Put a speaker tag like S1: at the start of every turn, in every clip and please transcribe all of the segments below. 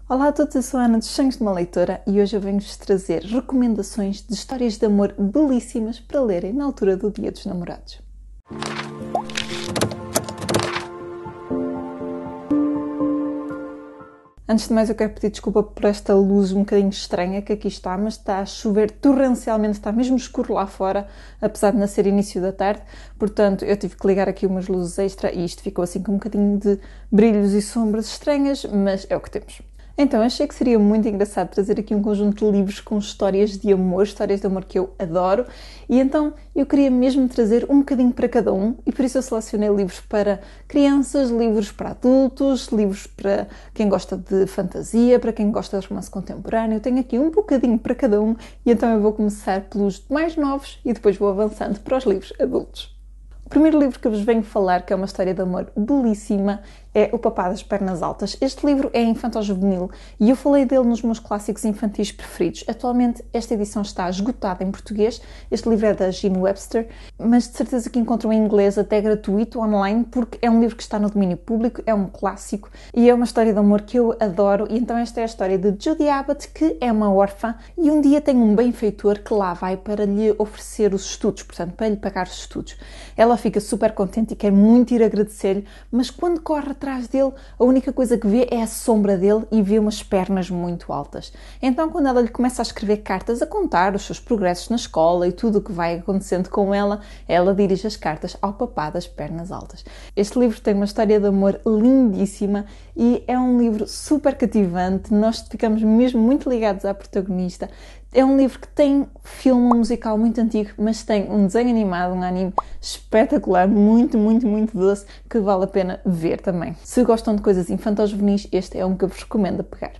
S1: Olá a todos, eu sou a Ana dos Sonhos de uma Leitora e hoje eu venho-vos trazer recomendações de histórias de amor belíssimas para lerem na altura do Dia dos Namorados. Antes de mais eu quero pedir desculpa por esta luz um bocadinho estranha que aqui está, mas está a chover torrencialmente, está mesmo escuro lá fora, apesar de não ser início da tarde, portanto eu tive que ligar aqui umas luzes extra e isto ficou assim com um bocadinho de brilhos e sombras estranhas, mas é o que temos. Então, achei que seria muito engraçado trazer aqui um conjunto de livros com histórias de amor que eu adoro, e então eu queria mesmo trazer um bocadinho para cada um, e por isso eu selecionei livros para crianças, livros para adultos, livros para quem gosta de fantasia, para quem gosta de romance contemporâneo. Tenho aqui um bocadinho para cada um, e então eu vou começar pelos mais novos e depois vou avançando para os livros adultos. O primeiro livro que eu vos venho falar, que é uma história de amor belíssima, é O Papá das Pernas Altas. Este livro é infanto-juvenil e eu falei dele nos meus clássicos infantis preferidos. Atualmente esta edição está esgotada em português. Este livro é da Jean Webster, mas de certeza que encontram em inglês até gratuito online, porque é um livro que está no domínio público, é um clássico e é uma história de amor que eu adoro. E então esta é a história de Judy Abbott, que é uma órfã e um dia tem um benfeitor que lá vai para lhe oferecer os estudos, portanto para lhe pagar os estudos. Ela fica super contente e quer muito ir agradecer-lhe, mas quando corre atrás dele, a única coisa que vê é a sombra dele e vê umas pernas muito altas. Então, quando ela lhe começa a escrever cartas, a contar os seus progressos na escola e tudo o que vai acontecendo com ela, ela dirige as cartas ao Papá das Pernas Altas. Este livro tem uma história de amor lindíssima e é um livro super cativante. Nós ficamos mesmo muito ligados à protagonista. É um livro que tem filme musical muito antigo, mas tem um desenho animado, um anime espetacular, muito doce, que vale a pena ver também. Se gostam de coisas infantil-juvenis, este é um que eu vos recomendo a pegar.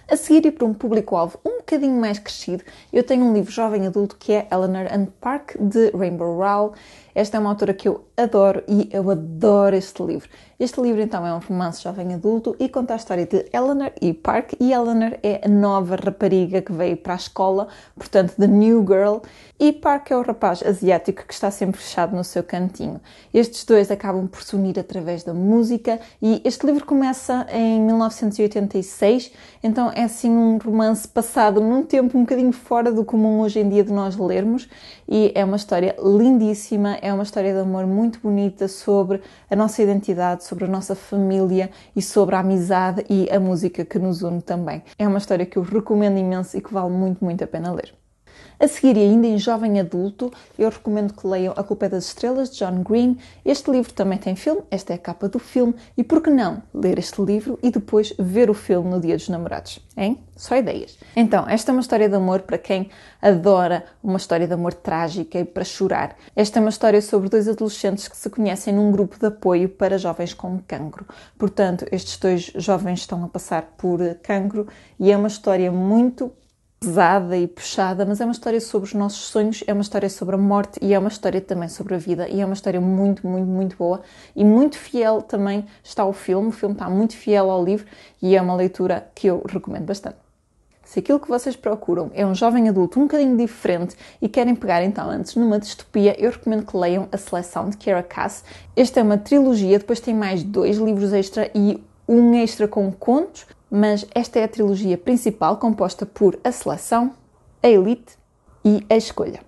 S1: A seguir, e para um público-alvo um bocadinho mais crescido, eu tenho um livro jovem adulto que é Eleanor and Park, de Rainbow Rowell. Esta é uma autora que eu adoro e eu adoro este livro. Este livro, então, é um romance jovem adulto e conta a história de Eleanor e Park. E Eleanor é a nova rapariga que veio para a escola, portanto, the new girl. E Park é o rapaz asiático que está sempre fechado no seu cantinho. Estes dois acabam por se unir através da música e este livro começa em 1986, então é assim um romance passado num tempo um bocadinho fora do comum hoje em dia de nós lermos, e é uma história lindíssima, é uma história de amor muito bonita sobre a nossa identidade, sobre a nossa família e sobre a amizade e a música que nos une também. É uma história que eu recomendo imenso e que vale muito a pena ler. A seguir, e ainda em jovem adulto, eu recomendo que leiam A Culpa é das Estrelas, de John Green. Este livro também tem filme, esta é a capa do filme, e por que não ler este livro e depois ver o filme no Dia dos Namorados, hein? Só ideias. Então, esta é uma história de amor para quem adora uma história de amor trágica e para chorar. Esta é uma história sobre dois adolescentes que se conhecem num grupo de apoio para jovens com cancro. Portanto, estes dois jovens estão a passar por cancro e é uma história muito pesada e puxada, mas é uma história sobre os nossos sonhos, é uma história sobre a morte e é uma história também sobre a vida, e é uma história muito boa e muito fiel também está o filme está muito fiel ao livro e é uma leitura que eu recomendo bastante. Se aquilo que vocês procuram é um jovem adulto um bocadinho diferente e querem pegar então antes numa distopia, eu recomendo que leiam A Seleção, de Kiera Cass. Esta é uma trilogia, depois tem mais 2 livros extra e um extra com contos, mas esta é a trilogia principal, composta por A Seleção, A Elite e A Escolha.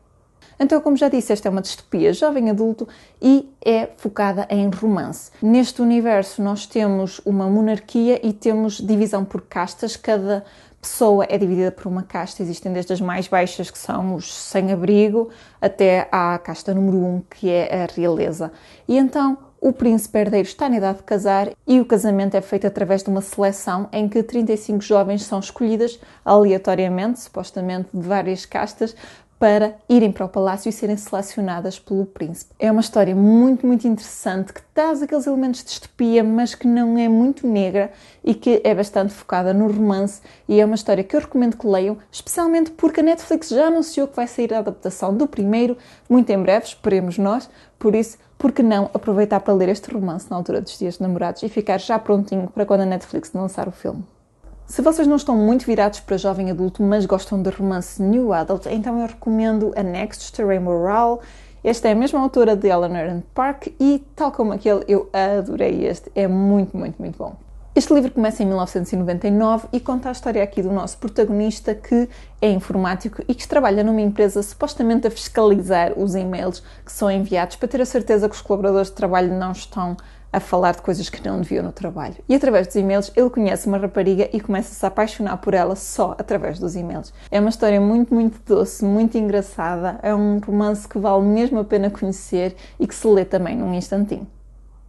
S1: Então, como já disse, esta é uma distopia jovem adulto e é focada em romance. Neste universo nós temos uma monarquia e temos divisão por castas. Cada pessoa é dividida por uma casta. Existem desde as mais baixas, que são os sem-abrigo, até à casta número 1, que é a realeza. E então o príncipe herdeiro está na idade de casar e o casamento é feito através de uma seleção em que 35 jovens são escolhidas aleatoriamente, supostamente de várias castas, para irem para o palácio e serem selecionadas pelo príncipe. É uma história muito interessante, que traz aqueles elementos de distopia, mas que não é muito negra e que é bastante focada no romance, e é uma história que eu recomendo que leiam, especialmente porque a Netflix já anunciou que vai sair a adaptação do primeiro, muito em breve, esperemos nós, por isso, por que não aproveitar para ler este romance na altura dos Dias de Namorados e ficar já prontinho para quando a Netflix lançar o filme. Se vocês não estão muito virados para jovem adulto, mas gostam de romance New Adult, então eu recomendo A Next, de Rainbow Rowell. Esta é a mesma autora de Eleanor and Park e, tal como aquele, eu adorei este. É muito bom. Este livro começa em 1999 e conta a história aqui do nosso protagonista que é informático e que trabalha numa empresa supostamente a fiscalizar os e-mails que são enviados para ter a certeza que os colaboradores de trabalho não estão a falar de coisas que não deviam no trabalho. E através dos e-mails ele conhece uma rapariga e começa a se apaixonar por ela só através dos e-mails. É uma história muito, muito doce, muito engraçada, é um romance que vale mesmo a pena conhecer e que se lê também num instantinho.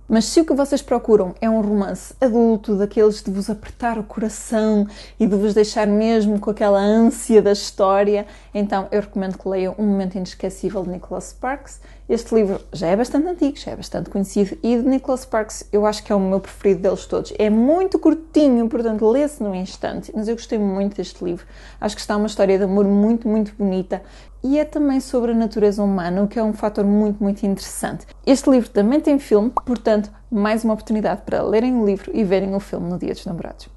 S1: Mas se o que vocês procuram é um romance adulto, daqueles de vos apertar o coração e de vos deixar mesmo com aquela ânsia da história, então eu recomendo que leiam Um Momento Inesquecível de Nicholas Sparks. Este livro já é bastante antigo, já é bastante conhecido e de Nicholas Sparks eu acho que é o meu preferido deles todos. É muito curtinho, portanto lê-se num instante, mas eu gostei muito deste livro. Acho que está uma história de amor muito, muito bonita. E é também sobre a natureza humana, o que é um fator muito, muito interessante. Este livro também tem filme, portanto, mais uma oportunidade para lerem o livro e verem o filme no Dia dos Namorados.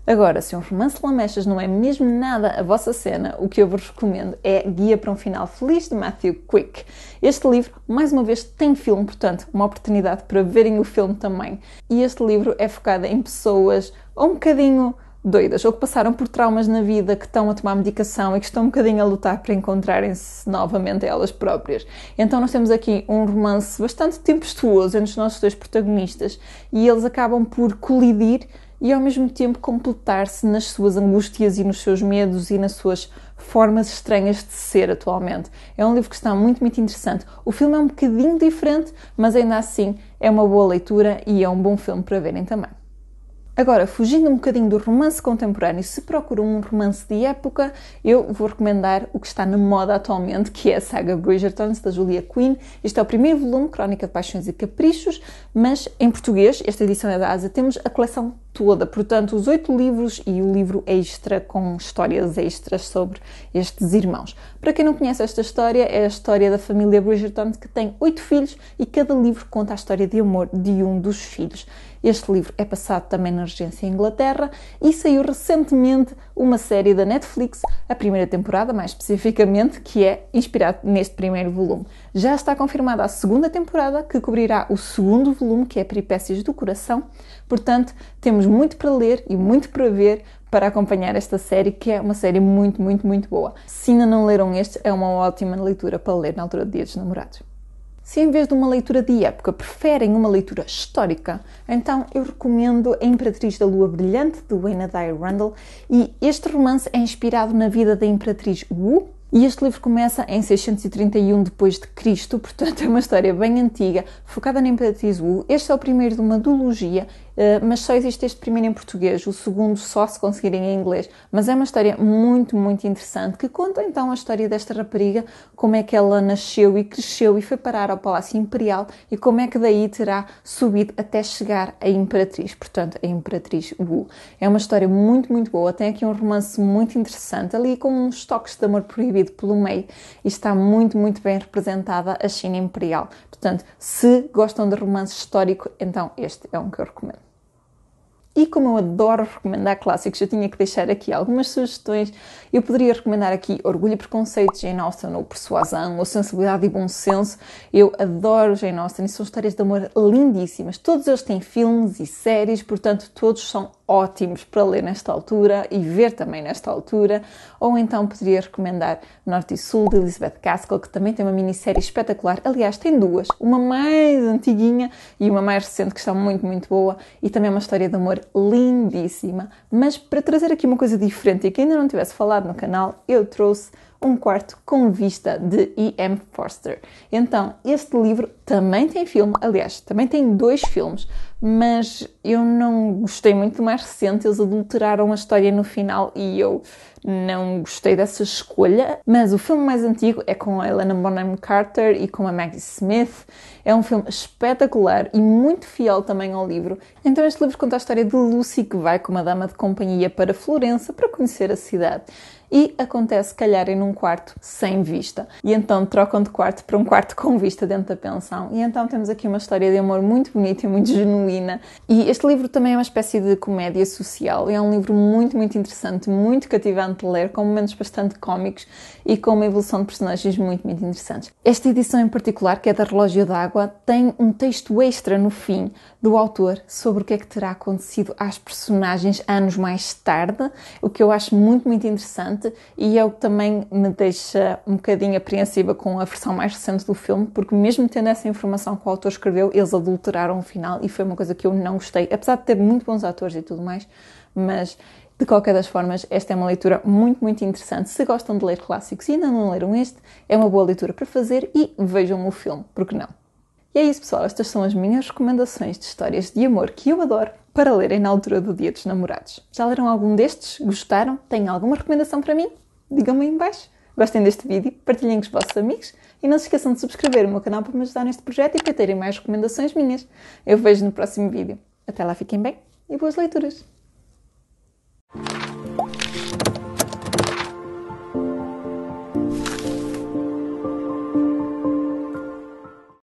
S1: Agora, se um romance lamechas não é mesmo nada a vossa cena, o que eu vos recomendo é Guia para um Final Feliz, de Matthew Quick. Este livro, mais uma vez, tem filme, portanto, uma oportunidade para verem o filme também. E este livro é focado em pessoas um bocadinho doidas, ou que passaram por traumas na vida, que estão a tomar medicação e que estão um bocadinho a lutar para encontrarem-se novamente elas próprias. Então nós temos aqui um romance bastante tempestuoso entre os nossos dois protagonistas e eles acabam por colidir e ao mesmo tempo completar-se nas suas angústias e nos seus medos e nas suas formas estranhas de ser atualmente. É um livro que está muito, muito interessante. O filme é um bocadinho diferente, mas ainda assim é uma boa leitura e é um bom filme para verem também. Agora, fugindo um bocadinho do romance contemporâneo, se procuram um romance de época, eu vou recomendar o que está na moda atualmente, que é a saga Bridgerton, da Julia Quinn. Este é o primeiro volume, Crónica de Paixões e Caprichos, mas em português, esta edição é da ASA, temos a coleção toda, portanto, os 8 livros e o livro extra com histórias extras sobre estes irmãos. Para quem não conhece esta história, é a história da família Bridgerton, que tem 8 filhos e cada livro conta a história de amor de um dos filhos. Este livro é passado também na Regência em Inglaterra e saiu recentemente uma série da Netflix, a primeira temporada mais especificamente, que é inspirado neste primeiro volume. Já está confirmada a segunda temporada, que cobrirá o segundo volume, que é Peripécias do Coração. Portanto, temos muito para ler e muito para ver para acompanhar esta série, que é uma série muito, muito, muito boa. Se ainda não leram este, é uma ótima leitura para ler na altura do Dia dos Namorados. Se em vez de uma leitura de época preferem uma leitura histórica, então eu recomendo A Imperatriz da Lua Brilhante, de Wayne Dyer Randall, e este romance é inspirado na vida da Imperatriz Wu, e este livro começa em 631 d.C., portanto é uma história bem antiga, focada na Imperatriz Wu. Este é o primeiro de uma duologia, mas só existe este primeiro em português, o segundo só se conseguirem em inglês. Mas é uma história muito, muito interessante, que conta então a história desta rapariga, como é que ela nasceu e cresceu e foi parar ao Palácio Imperial e como é que daí terá subido até chegar à Imperatriz, portanto a Imperatriz Wu. É uma história muito, muito boa, tem aqui um romance muito interessante, ali com uns toques de amor proibido pelo meio, e está muito, muito bem representada a China Imperial. Portanto, se gostam de romance histórico, então este é um que eu recomendo. E como eu adoro recomendar clássicos, eu tinha que deixar aqui algumas sugestões. Eu poderia recomendar aqui Orgulho e Preconceito de Jane Austen, ou Persuasão, ou Sensibilidade e Bom Senso. Eu adoro Jane Austen e são histórias de amor lindíssimas. Todos eles têm filmes e séries, portanto todos são ótimos para ler nesta altura e ver também nesta altura. Ou então poderia recomendar Norte e Sul, de Elizabeth Gaskell, que também tem uma minissérie espetacular. Aliás, tem duas, uma mais antiguinha e uma mais recente, que está muito, muito boa, e também é uma história de amor lindíssima. Mas para trazer aqui uma coisa diferente e que ainda não tivesse falado no canal, eu trouxe Um Quarto com Vista, de E.M. Forster. Então, este livro também tem filme, aliás, também tem 2 filmes, mas eu não gostei muito do mais recente, eles adulteraram a história no final e eu não gostei dessa escolha. Mas o filme mais antigo é com a Helena Bonham Carter e com a Maggie Smith. É um filme espetacular e muito fiel também ao livro. Então este livro conta a história de Lucy, que vai com uma dama de companhia para Florença para conhecer a cidade. e acontece calharem num quarto sem vista. E então trocam de quarto para um quarto com vista dentro da pensão. E então temos aqui uma história de amor muito bonita e muito genuína. E este livro também é uma espécie de comédia social. É um livro muito, muito interessante, muito cativante de ler, com momentos bastante cómicos e com uma evolução de personagens muito, muito interessantes. Esta edição em particular, que é da Relógio d'Água, tem um texto extra no fim do autor sobre o que é que terá acontecido às personagens anos mais tarde, o que eu acho muito, muito interessante e é o que também me deixa um bocadinho apreensiva com a versão mais recente do filme, porque mesmo tendo essa informação que o autor escreveu, eles adulteraram o final e foi uma coisa que eu não gostei, apesar de ter muito bons atores e tudo mais, mas de qualquer das formas, esta é uma leitura muito, muito interessante. Se gostam de ler clássicos e ainda não leram este, é uma boa leitura para fazer e vejam o filme, porque não? E é isso, pessoal. Estas são as minhas recomendações de histórias de amor que eu adoro para lerem na altura do Dia dos Namorados. Já leram algum destes? Gostaram? Têm alguma recomendação para mim? Digam-me aí em baixo. Gostem deste vídeo, partilhem com os vossos amigos e não se esqueçam de subscrever o meu canal para me ajudar neste projeto e para terem mais recomendações minhas. Eu vejo no próximo vídeo. Até lá, fiquem bem e boas leituras!